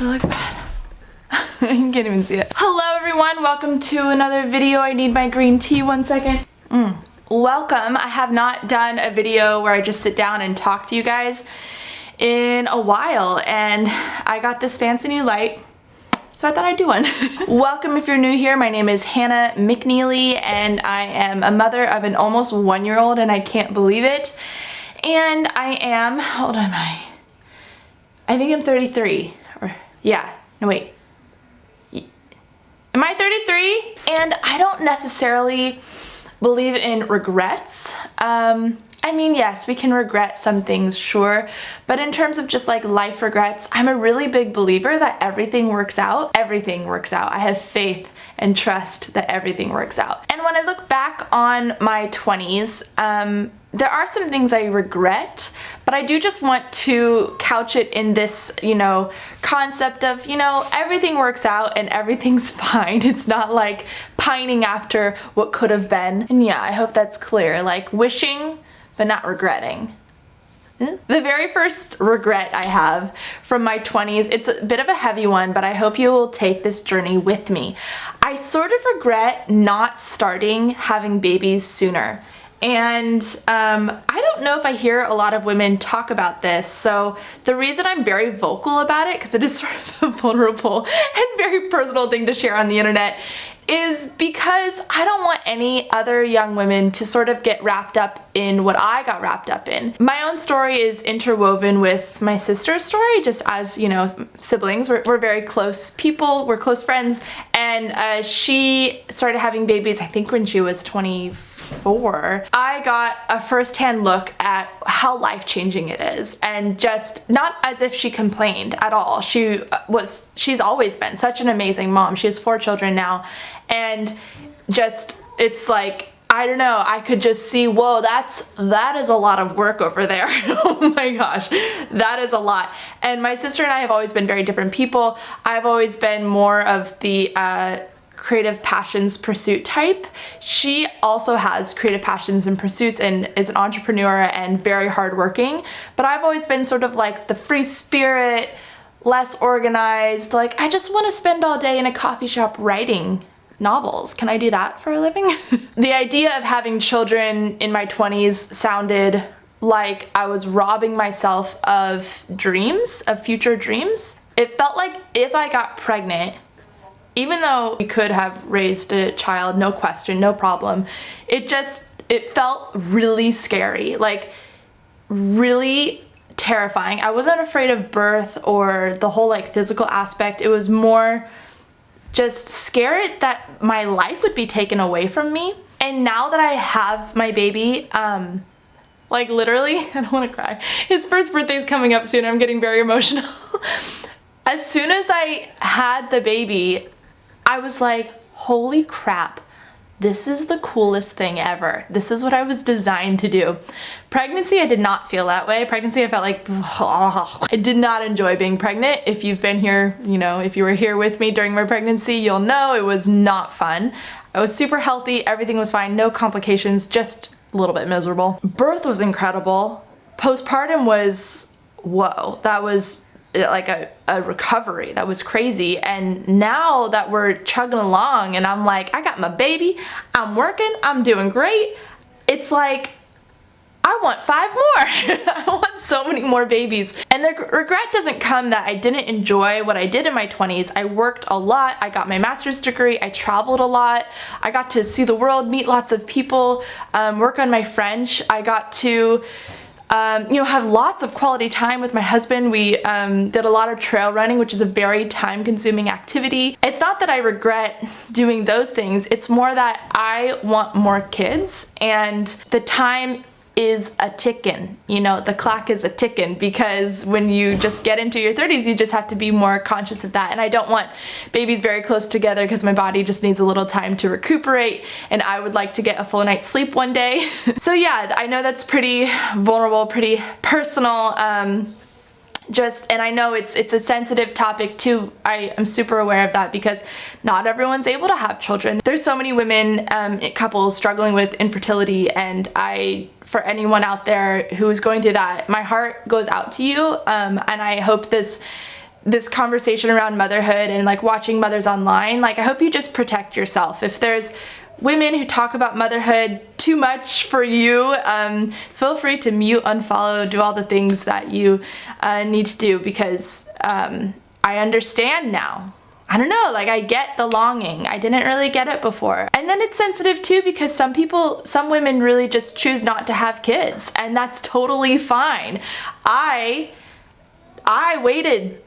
Does it look bad? I can't even see it. Hello everyone, welcome to another video. I need my green tea, 1 second. Welcome. I have not done a video where I just sit down and talk to you guys in a while, and I got this fancy new light, so I thought I'd do one. Welcome if you're new here. My name is Hannah McNeely, and I am a mother of an almost 1-year-old, and I can't believe it. And I am, how old am I? I think I'm 33, or yeah, no wait. Am I 33? And I don't necessarily believe in regrets. I mean, yes, we can regret some things, sure, but in terms of just like life regrets, I'm a really big believer that everything works out. Everything works out. I have faith and trust that everything works out. And when I look back on my 20s, there are some things I regret, but I do just want to couch it in this, concept of, everything works out and everything's fine. It's not like pining after what could have been. And yeah, I hope that's clear. Like wishing, but not regretting. The very first regret I have from my 20s, it's a bit of a heavy one, but I hope you will take this journey with me. I sort of regret not starting having babies sooner. And I don't know if I hear a lot of women talk about this, so the reason I'm very vocal about it, because it is sort of a vulnerable and very personal thing to share on the internet, is because I don't want any other young women to sort of get wrapped up in what I got wrapped up in. My own story is interwoven with my sister's story, just as, siblings. We're very close people, we're close friends, and she started having babies, I think when she was 24. I got a first-hand look at how life-changing it is, and just not as if she complained at all. She's always been such an amazing mom. She has 4 children now, and just, it's like, I don't know, I could just see, whoa, that is a lot of work over there. Oh my gosh, that is a lot. And my sister and I have always been very different people. I've always been more of the creative passions pursuit type. She also has creative passions and pursuits and is an entrepreneur and very hardworking, but I've always been sort of like the free spirit, less organized, like I just want to spend all day in a coffee shop writing novels. Can I do that for a living? The idea of having children in my 20s sounded like I was robbing myself of dreams, of future dreams. It felt like if I got pregnant, even though we could have raised a child, no question, no problem, it felt really scary, like really terrifying. I wasn't afraid of birth or the whole like physical aspect. It was more just scared that my life would be taken away from me. And now that I have my baby, like literally, I don't want to cry. His first birthday is coming up soon. I'm getting very emotional. As soon as I had the baby, I was like, holy crap, this is the coolest thing ever. This is what I was designed to do. Pregnancy, I did not feel that way. Pregnancy, I felt like, I did not enjoy being pregnant. If you've been here, if you were here with me during my pregnancy, you'll know it was not fun. I was super healthy, everything was fine, no complications, just a little bit miserable. Birth was incredible. Postpartum was, whoa, that was like a recovery. That was crazy. And now that we're chugging along and I'm like, I got my baby, I'm working, I'm doing great, it's like, I want 5 more. I want so many more babies. And the regret doesn't come that I didn't enjoy what I did in my 20s. I worked a lot, I got my master's degree, I traveled a lot, I got to see the world, meet lots of people, work on my French. I got to have lots of quality time with my husband. We did a lot of trail running, which is a very time-consuming activity. It's not that I regret doing those things, it's more that I want more kids, and the time is a ticking, the clock is a ticking, because when you just get into your 30s, you just have to be more conscious of that. And I don't want babies very close together because my body just needs a little time to recuperate, and I would like to get a full night's sleep one day. So yeah, I know that's pretty vulnerable, pretty personal, and I know it's a sensitive topic too. I am super aware of that because not everyone's able to have children. There's so many women, couples struggling with infertility, and for anyone out there who is going through that, my heart goes out to you, and I hope this this conversation around motherhood and like watching mothers online, like I hope you just protect yourself. If there's women who talk about motherhood too much for you, feel free to mute, unfollow, do all the things that you need to do, because I understand now. I don't know, like I get the longing. I didn't really get it before. And then it's sensitive too, because some women really just choose not to have kids, and that's totally fine. I waited,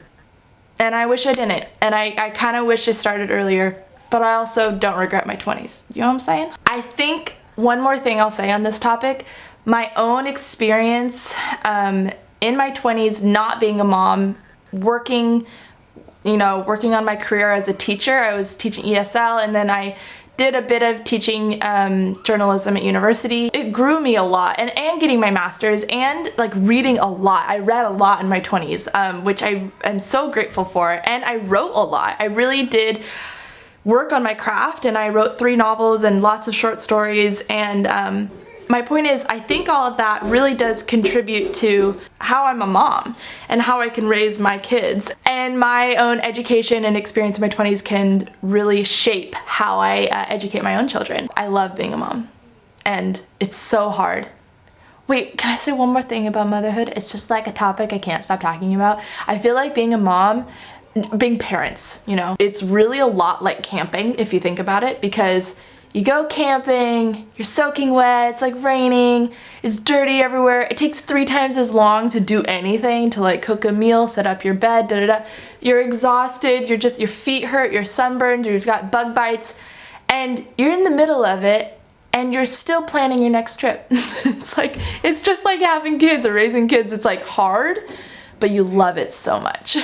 and I wish I didn't, and I kind of wish I started earlier, but I also don't regret my 20s. You know what I'm saying? I think one more thing I'll say on this topic, my own experience in my 20s not being a mom, working on my career as a teacher. I was teaching ESL, and then I did a bit of teaching journalism at university. It grew me a lot, and getting my master's, and like reading a lot. I read a lot in my 20s, which I am so grateful for, and I wrote a lot. I really did work on my craft, and I wrote 3 novels and lots of short stories, and my point is, I think all of that really does contribute to how I'm a mom and how I can raise my kids. And my own education and experience in my 20s can really shape how I educate my own children. I love being a mom, and it's so hard. Wait, can I say one more thing about motherhood? It's just like a topic I can't stop talking about. I feel like being a mom, being parents, it's really a lot like camping if you think about it, because you go camping, you're soaking wet, it's like raining, it's dirty everywhere. It takes 3 times as long to do anything, to like cook a meal, set up your bed, You're exhausted, your feet hurt, you're sunburned, you've got bug bites, and you're in the middle of it, and you're still planning your next trip. It's just like having kids or raising kids. It's like hard, but you love it so much.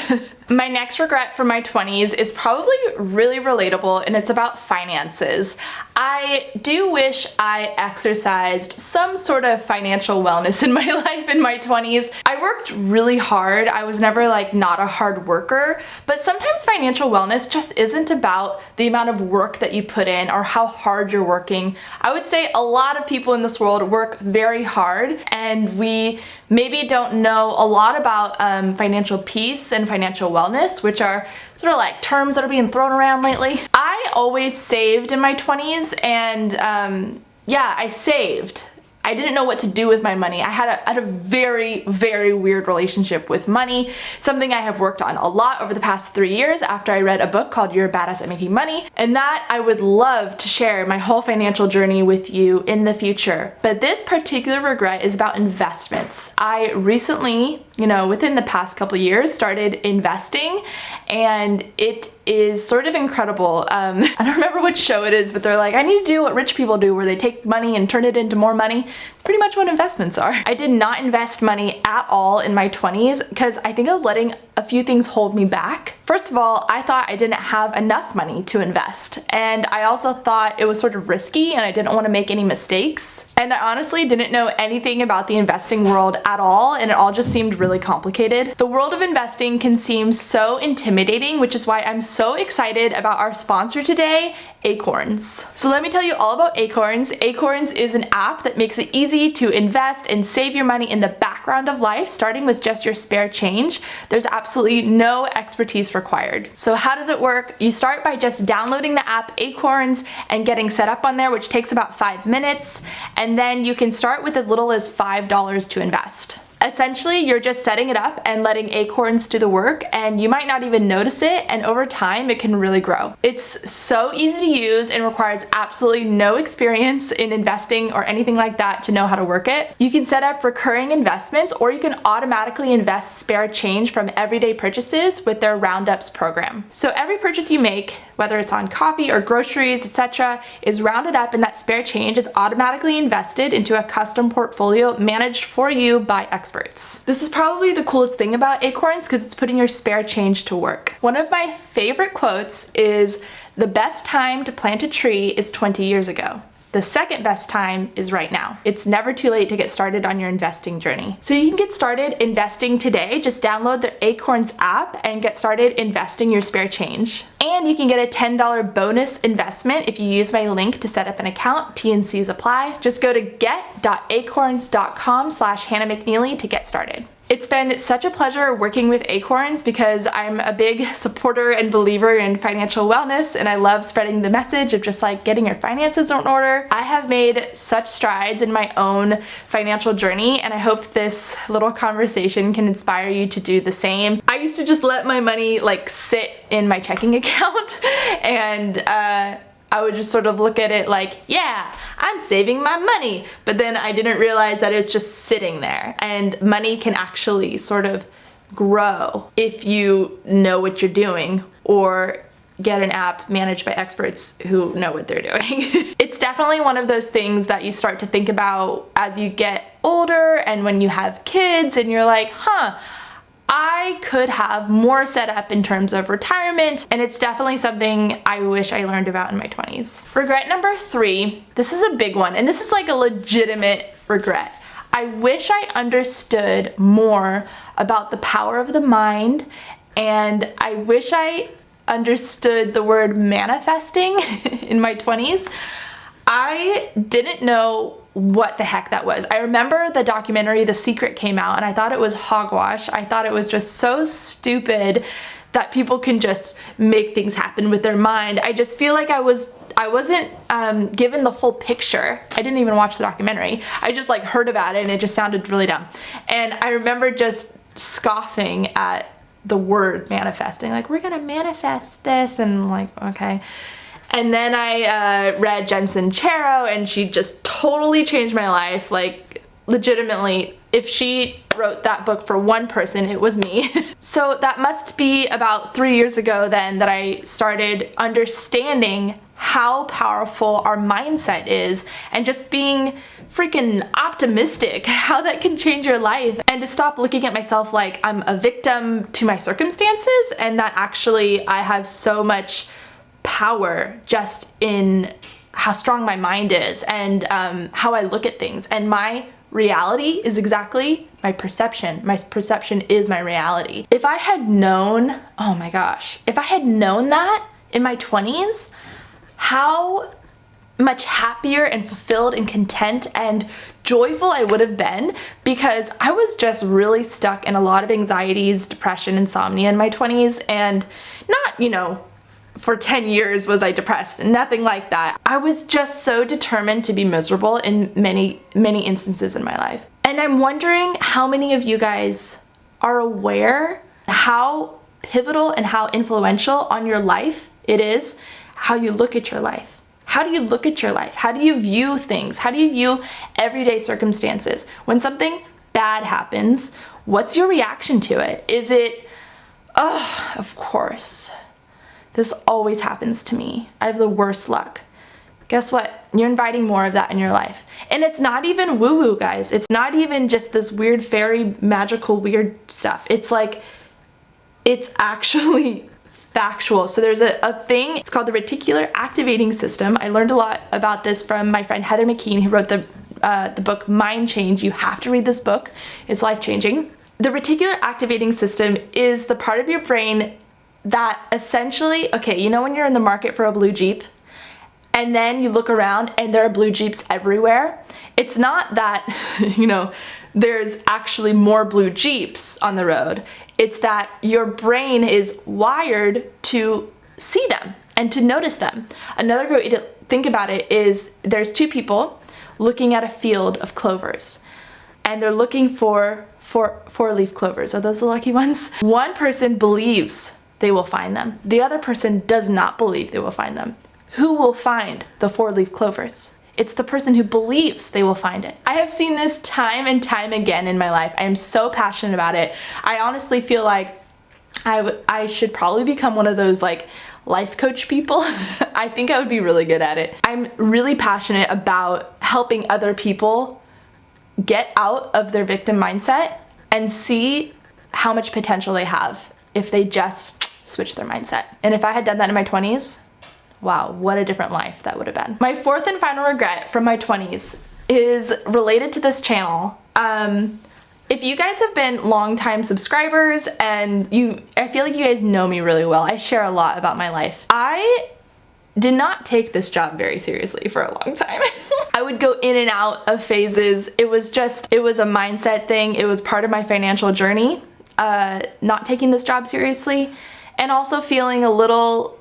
My next regret from my 20s is probably really relatable, and it's about finances. I do wish I exercised some sort of financial wellness in my life in my 20s. I worked really hard. I was never like not a hard worker, but sometimes financial wellness just isn't about the amount of work that you put in or how hard you're working. I would say a lot of people in this world work very hard, and we maybe don't know a lot about financial peace and financial wellness, which are sort of like terms that are being thrown around lately. I always saved in my 20s, and yeah, I saved. I didn't know what to do with my money. I had a very, very weird relationship with money, something I have worked on a lot over the past 3 years after I read a book called You're a Badass at Making Money, and that I would love to share my whole financial journey with you in the future. But this particular regret is about investments. I recently, within the past couple years, started investing, and it is sort of incredible. I don't remember which show it is, but they're like, I need to do what rich people do, where they take money and turn it into more money. It's pretty much what investments are. I did not invest money at all in my 20s because I think I was letting a few things hold me back. First of all, I thought I didn't have enough money to invest, and I also thought it was sort of risky and I didn't want to make any mistakes. And I honestly didn't know anything about the investing world at all, and it all just seemed really complicated. The world of investing can seem so intimidating, which is why I'm so excited about our sponsor today, Acorns. So let me tell you all about Acorns. Acorns is an app that makes it easy to invest and save your money in the background of life, starting with just your spare change. There's absolutely no expertise required. So how does it work? You start by just downloading the app Acorns and getting set up on there, which takes about 5 minutes. And then you can start with as little as $5 to invest. Essentially, you're just setting it up and letting Acorns do the work, and you might not even notice it, and over time it can really grow. It's so easy to use and requires absolutely no experience in investing or anything like that to know how to work it. You can set up recurring investments, or you can automatically invest spare change from everyday purchases with their roundups program. So every purchase you make, whether it's on coffee or groceries, etc., is rounded up, and that spare change is automatically invested into a custom portfolio managed for you by experts. This is probably the coolest thing about Acorns because it's putting your spare change to work. One of my favorite quotes is, "The best time to plant a tree is 20 years ago. The second best time is right now." It's never too late to get started on your investing journey. So you can get started investing today. Just download the Acorns app and get started investing your spare change. And you can get a $10 bonus investment if you use my link to set up an account. T&Cs apply. Just go to get.acorns.com/Hannah McNeely to get started. It's been such a pleasure working with Acorns because I'm a big supporter and believer in financial wellness, and I love spreading the message of just like getting your finances in order. I have made such strides in my own financial journey, and I hope this little conversation can inspire you to do the same. I used to just let my money like sit in my checking account and I would just sort of look at it like, yeah, I'm saving my money. But then I didn't realize that it's just sitting there, and money can actually sort of grow if you know what you're doing or get an app managed by experts who know what they're doing. It's definitely one of those things that you start to think about as you get older and when you have kids and you're like, I could have more set up in terms of retirement, and it's definitely something I wish I learned about in my 20s. Regret number 3, this is a big one, and this is like a legitimate regret. I wish I understood more about the power of the mind, and I wish I understood the word manifesting in my 20s. I didn't know what the heck that was. I remember the documentary The Secret came out, and I thought it was hogwash. I thought it was just so stupid that people can just make things happen with their mind. I just feel like I wasn't given the full picture. I didn't even watch the documentary. I just like heard about it and it just sounded really dumb. And I remember just scoffing at the word manifesting, like, we're gonna manifest this, and like, okay. And then I read Jen Sincero, and she just totally changed my life. Like, legitimately, if she wrote that book for one person, it was me. So that must be about 3 years ago then that I started understanding how powerful our mindset is, and just being freaking optimistic, how that can change your life, and to stop looking at myself like I'm a victim to my circumstances, and that actually I have so much power just in how strong my mind is and how I look at things. And my reality is exactly my perception. My perception is my reality. If I had known, oh my gosh, if I had known that in my 20s, how much happier and fulfilled and content and joyful I would have been, because I was just really stuck in a lot of anxieties, depression, insomnia in my 20s, and not, for 10 years was I depressed, nothing like that. I was just so determined to be miserable in many, many instances in my life. And I'm wondering how many of you guys are aware how pivotal and how influential on your life it is how you look at your life. How do you look at your life? How do you view things? How do you view everyday circumstances? When something bad happens, what's your reaction to it? Is it, oh, of course. This always happens to me. I have the worst luck. Guess what? You're inviting more of that in your life. And it's not even woo-woo, guys. It's not even just this weird fairy magical weird stuff. It's like, it's actually factual. So there's a thing, it's called the reticular activating system. I learned a lot about this from my friend Heather McKean, who wrote the book Mind Change. You have to read this book. It's life-changing. The reticular activating system is the part of your brain that essentially, okay, when you're in the market for a blue Jeep and then you look around and there are blue Jeeps everywhere, it's not that, there's actually more blue Jeeps on the road. It's that your brain is wired to see them and to notice them. Another great way to think about it is there's two people looking at a field of clovers, and they're looking for four-leaf clovers. Are those the lucky ones? One person believes they will find them. The other person does not believe they will find them. Who will find the four-leaf clovers? It's the person who believes they will find it. I have seen this time and time again in my life. I am so passionate about it. I honestly feel like I should probably become one of those like life coach people. I think I would be really good at it. I'm really passionate about helping other people get out of their victim mindset and see how much potential they have if they just switch their mindset. And if I had done that in my 20s, wow, what a different life that would have been. My fourth and final regret from my 20s is related to this channel. If you guys have been longtime subscribers and I feel like you guys know me really well. I share a lot about my life. I did not take this job very seriously for a long time. I would go in and out of phases. It was a mindset thing. It was part of my financial journey, not taking this job seriously, and also feeling a little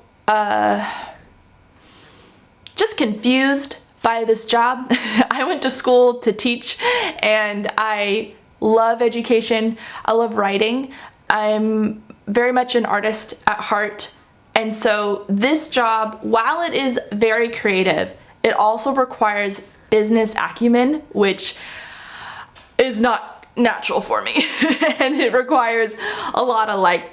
just confused by this job. I went to school to teach, and I love education. I love writing. I'm very much an artist at heart. And so this job, while it is very creative, it also requires business acumen, which is not natural for me. And it requires a lot of like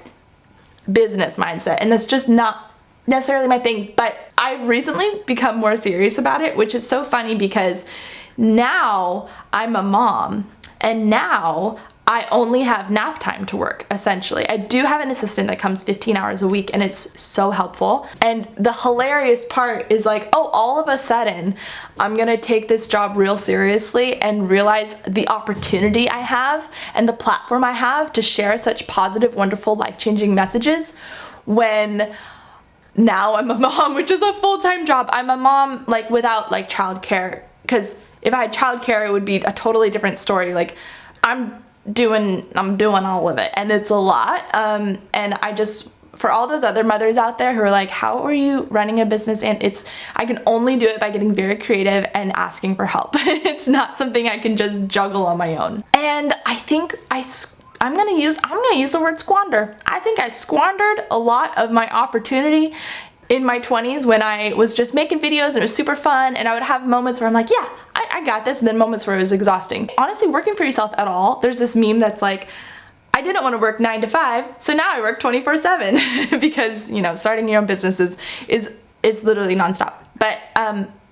business mindset, and that's just not necessarily my thing. But I've recently become more serious about it, which is so funny because now I'm a mom, and now I only have nap time to work, essentially. I do have an assistant that comes 15 hours a week, and it's so helpful. And the hilarious part is like, oh, all of a sudden, I'm gonna take this job real seriously and realize the opportunity I have and the platform I have to share such positive, wonderful, life-changing messages when now I'm a mom, which is a full-time job. I'm a mom like without like childcare, because if I had childcare, it would be a totally different story. Like I'm doing all of it, and it's a lot. And I just, for all those other mothers out there who are like, how are you running a business? And I can only do it by getting very creative and asking for help. It's not something I can just juggle on my own. And I think I'm gonna use the word squander. I think I squandered a lot of my opportunity in my 20s when I was just making videos and it was super fun, and I would have moments where I'm like, yeah, I got this, and then moments where it was exhausting. Honestly, working for yourself at all, there's this meme that's like, I didn't want to work 9 to 5, so now I work 24/7 because, you know, starting your own business is literally nonstop. But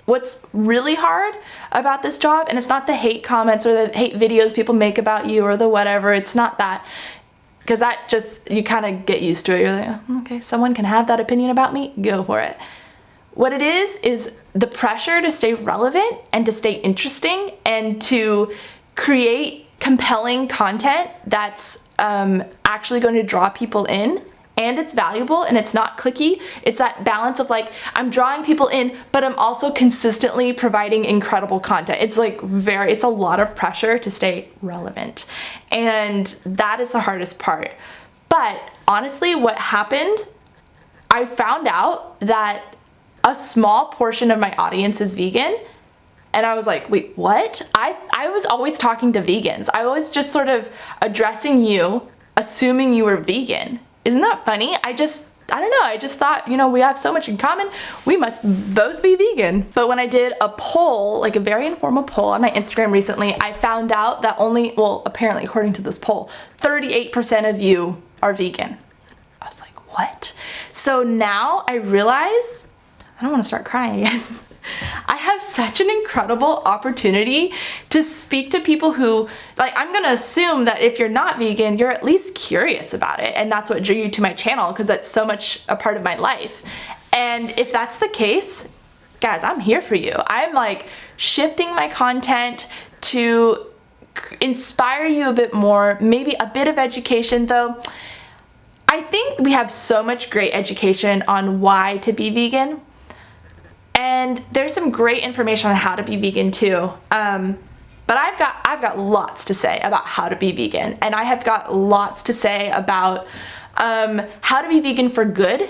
what's really hard about this job, and it's not the hate comments or the hate videos people make about you or the whatever, it's not that. Because that just, you kind of get used to it. You're like, okay, someone can have that opinion about me, go for it. What it is the pressure to stay relevant and to stay interesting and to create compelling content that's actually going to draw people in, and it's valuable and it's not clicky. It's that balance of like, I'm drawing people in, but I'm also consistently providing incredible content. It's like it's a lot of pressure to stay relevant. And that is the hardest part. But honestly, what happened, I found out that a small portion of my audience is vegan. And I was like, wait, what? I was always talking to vegans. I was just sort of addressing you, assuming you were vegan. Isn't that funny? I don't know, I just thought, you know, we have so much in common, we must both be vegan. But when I did a poll, like a very informal poll on my Instagram recently, I found out that apparently according to this poll, 38% of you are vegan. I was like, what? So now I realize, I don't want to start crying again. I have such an incredible opportunity to speak to people who, like, I'm gonna assume that if you're not vegan, you're at least curious about it, and that's what drew you to my channel, because that's so much a part of my life. And if that's the case, guys, I'm here for you. I'm like shifting my content to inspire you a bit more, maybe a bit of education, though. I think we have so much great education on why to be vegan. And there's some great information on how to be vegan too. But I've got lots to say about how to be vegan, and I have got lots to say about how to be vegan for good.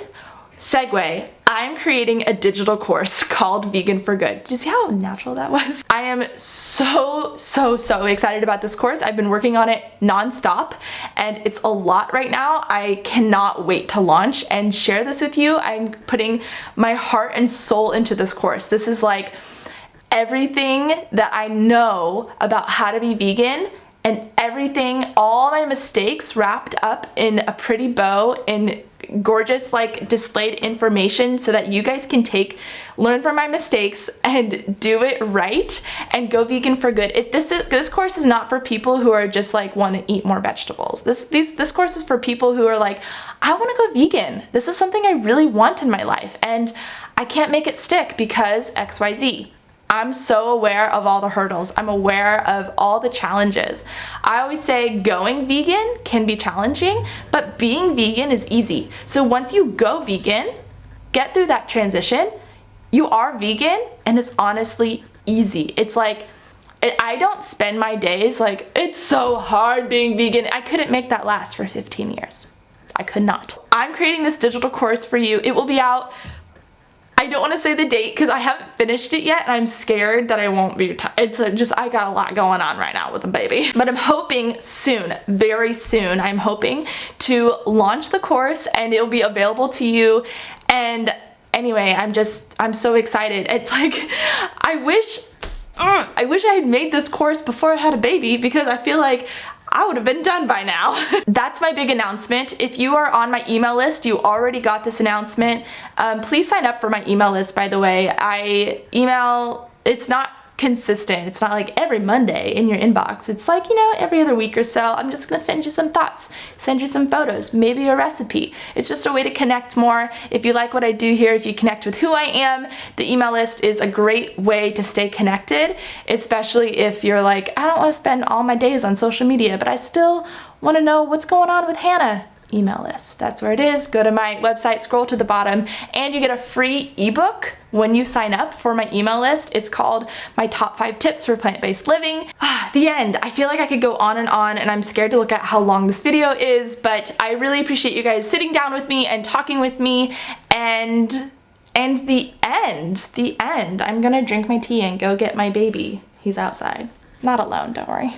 Segue, I'm creating a digital course called Vegan for Good. Did you see how natural that was? I am so excited about this course. I've been working on it nonstop, and it's a lot right now. I cannot wait to launch and share this with you. I'm putting my heart and soul into this course. This is like everything that I know about how to be vegan, and everything, all my mistakes wrapped up in a pretty bow in gorgeous like displayed information so that you guys can learn from my mistakes and do it right and go vegan for good. This course is not for people who are just like want to eat more vegetables. This course is for people who are like, I want to go vegan. This is something I really want in my life, and I can't make it stick because XYZ. I'm so aware of all the hurdles. I'm aware of all the challenges. I always say going vegan can be challenging, but being vegan is easy. So once you go vegan, get through that transition, you are vegan, and it's honestly easy. It's like, I don't spend my days like, it's so hard being vegan. I couldn't make that last for 15 years. I could not. I'm creating this digital course for you. It will be out, I don't want to say the date because I haven't finished it yet and I'm scared that I won't be, it's just, I got a lot going on right now with a baby. But I'm hoping soon, very soon, I'm hoping to launch the course and it'll be available to you. And anyway, I'm so excited. It's like, I wish I had made this course before I had a baby because I feel like I would have been done by now. That's my big announcement. If you are on my email list, you already got this announcement. Please sign up for my email list, by the way. It's not consistent. It's not like every Monday in your inbox. It's like, you know, every other week or so. I'm just gonna send you some thoughts, send you some photos, maybe a recipe. It's just a way to connect more. If you like what I do here, if you connect with who I am, the email list is a great way to stay connected, especially if you're like, I don't want to spend all my days on social media, but I still want to know what's going on with Hannah. Email list. That's where it is. Go to my website, scroll to the bottom, and you get a free ebook when you sign up for my email list. It's called My Top 5 Tips for Plant-Based Living. The end. I feel like I could go on and I'm scared to look at how long this video is, but I really appreciate you guys sitting down with me and talking with me, and the end. I'm gonna drink my tea and go get my baby. He's outside. Not alone, don't worry.